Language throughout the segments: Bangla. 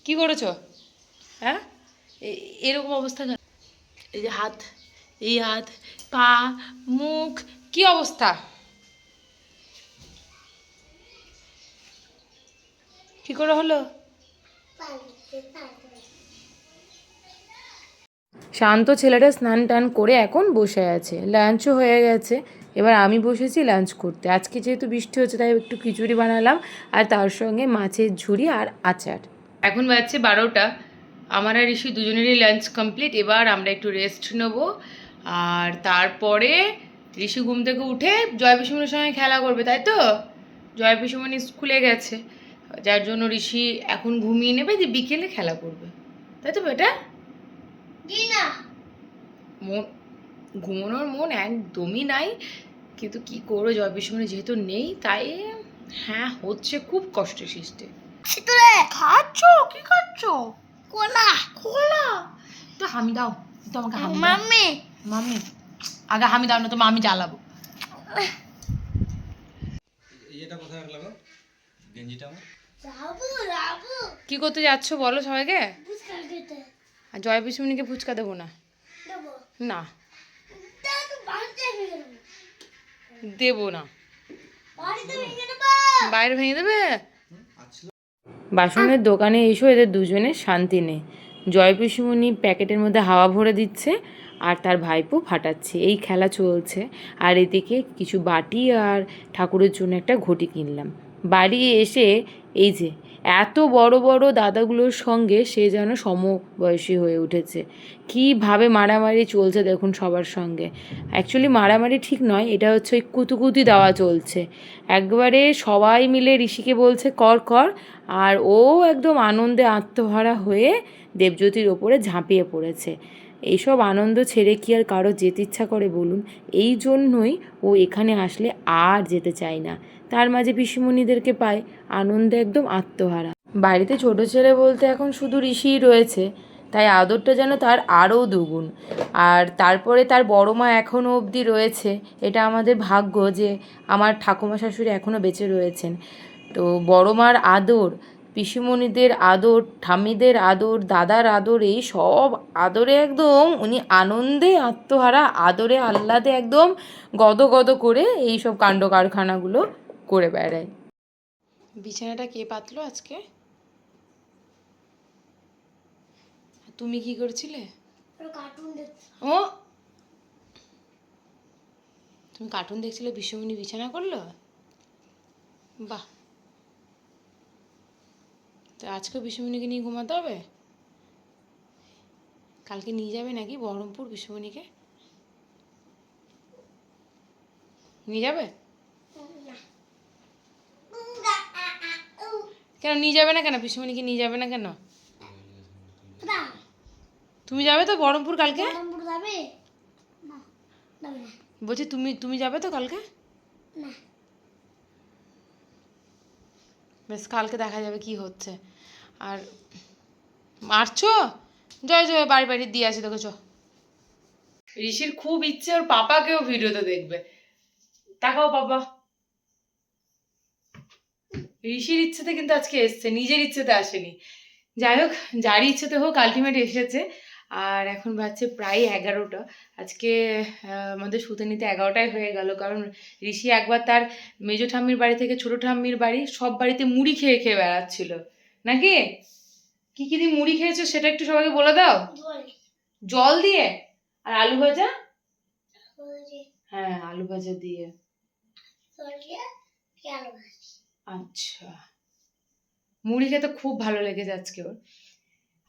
কি করেছো? হ্যাঁ, এরকম অবস্থা কেন? এই যে হাত, এই হাত, পা, মুখ, কি অবস্থা? কি করে হলো? শান্ত ছেলেটা স্নান টান করে এখন বসে আছে, লাঞ্চও হয়ে গেছে। এবার আমি বসেছি লাঞ্চ করতে। আজকে যেহেতু বৃষ্টি হচ্ছে তাই একটু খিচুড়ি বানালাম, আর তার সঙ্গে মাছের ঝুড়ি আর আচার। এখন বাজছে 12টা। আমার আর ঋষি দুজনেরই লাঞ্চ কমপ্লিট। এবার আমরা একটু রেস্ট নেব, আর তারপরে ঋষি ঘুম থেকে উঠে জয় পিসুমনির সঙ্গে খেলা করবে, তাই তো? জয় পিসুমনি স্কুলে গেছে, যার জন্য ঋষি এখন ঘুমিয়ে নেবে, যে বিকেলে খেলা করবে, তাই তো বেটা? মন, ঘুমানোর মন একদমই নাই, কিন্তু কি করবো, জয় পিসুমনি যেহেতু নেই তাই হ্যাঁ হচ্ছে খুব কষ্টে সৃষ্টে। খাচ্ছ? কি খাচ্ছ? কোলা। কোলা? তো হামি দাও, তো আমাকে হামি দাও। মাম্মি, মাম্মি আগে হামি দাও, না তো মামি জ্বালাবো। এটা কোথায় রাখলাম? গেঞ্জিটা আমার। কি করতে যাচ্ছ বলো সবাইকে? আর জয় পিসুমনিকে ফুচকা দেবো না? না দেবো না। বাইরে ভেঙে দেবে? বাসনের দোকানে এসো, এদের দুজনের শান্তি নেই। জয় পিসুমনি প্যাকেটের মধ্যে হাওয়া ভরে দিচ্ছে, আর তার ভাইপো ফাটাচ্ছে, এই খেলা চলছে। আর এদিকে কিছু বাটি আর ঠাকুরের জন্য একটা ঘটি কিনলাম। বাড়ি এসে এই যে এত বড় বড় দাদাগুলোর সঙ্গে সে যেন সমবয়সী হয়ে উঠেছে। কীভাবে মারামারি চলছে দেখুন সবার সঙ্গে। অ্যাকচুয়ালি মারামারি ঠিক নয়, এটা হচ্ছে ওই কুতুকুতি দেওয়া চলছে। একবারে সবাই মিলে ঋষিকে বলছে কর কর, আর ও একদম আনন্দে আত্মহারা হয়ে দেবজ্যোতির ওপরে ঝাঁপিয়ে পড়েছে। এইসব আনন্দ ছেড়ে কি আর কারো যেতে ইচ্ছা করে বলুন? এই জন্যই ও এখানে আসলে আর যেতে চায় না। তার মাঝে পিসিমণিদেরকে পায়, আনন্দে একদম আত্মহারা। বাড়িতে ছোট ছেলে বলতে এখন শুধু ঋষিই রয়েছে, তাই আদরটা যেন তার আরও দ্বিগুণ। আর তারপরে তার বড় মা এখনও অবধি রয়েছে, এটা আমাদের ভাগ্য যে আমার ঠাকুমা শাশুড়ি এখনও বেঁচে রয়েছেন। তো বড় মার আদর, পিসিমণিদের আদর, ঠাম্মিদের আদর, দাদার আদর, এই সব আদরে একদম উনি আনন্দে আত্মহারা, আদরে আহ্লাদে একদম গদগদ করে এই সব কাণ্ড কারখানাগুলো করে বেড়ায়। বিছানাটা কে পাতলো আজকে? তুমি কি করছিলে? ও, তুমি কার্টুন দেখছিলে, পিসিমণি বিছানা করলো? বাহ, তো আজকে পিসিমণিকে নিয়ে ঘুমাতে হবে? কালকে নিয়ে যাবে নাকি বহরমপুর পিসিমণিকে? নিয়ে যাবে? কেন নিয়ে যাবে না কেন? পিসিমণিকে নিয়ে যাবে না কেন? তুমি যাবে তো বহরমপুর কালকে? বলছি তুমি তুমি যাবে তো কালকে? বেশ, কালকে দেখা যাবে কি হচ্ছে। আর মারছো? জয় জয়, বাড়ি বাড়ি দিয়ে আসি তোকে, চ। ঋষির খুব ইচ্ছে ওর পাপাকেও ভিডিওতে দেখবে। তাকাও পাপা। ঋষির ইচ্ছেতে কিন্তু আজকে এসছে, নিজের ইচ্ছেতে আসেনি। যাই হোক, যারই ইচ্ছেতে হোক আলটিমেট এসেছে। আর এখন বাজছে প্রায় 11টা। আজকে আমাদের শুতে নিতে 11টাই হয়ে গেল, কারণ ঋষি একবার তার মেজো ঠাম্মির বাড়ি থেকে ছোট ঠাম্মির বাড়ি সব বাড়িতে মুড়ি খেয়ে খেয়ে বেড়াচ্ছিল নাকি? কি কি দিয়ে মুড়ি খেয়েছো সেটা একটু সবাইকে বলে দাও। জল দিয়ে আর আলু ভাজা। হ্যাঁ, আলু ভাজা দিয়ে। আচ্ছা, মুড়ি খেতে খুব ভালো লেগেছে আজকে ওর।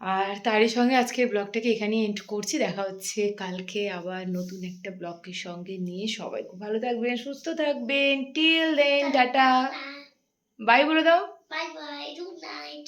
আর তারই সঙ্গে আজকের ব্লগটাকে এখানেই এন্ড করছি। দেখা হচ্ছে কালকে আবার নতুন একটা ব্লগের সঙ্গে নিয়ে। সবাই খুব ভালো থাকবেন, সুস্থ থাকবেন। টিল দেন টাটা, বাই বলে দাও। Bye bye, good night.